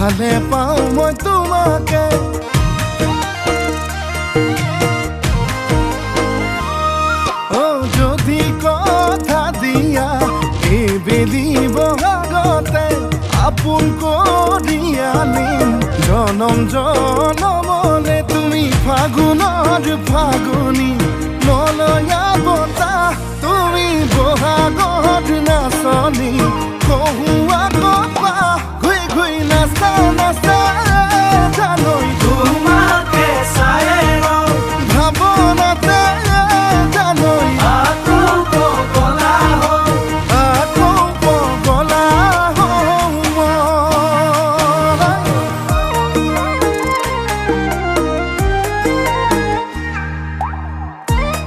ভালে পাওঁ মই তোমাকে যদি কথা দিয়া এইবেলি বহাগতে আপোন কৰি আনিম জনম জনমলে তুমি ফাগুনৰ ফাগুনী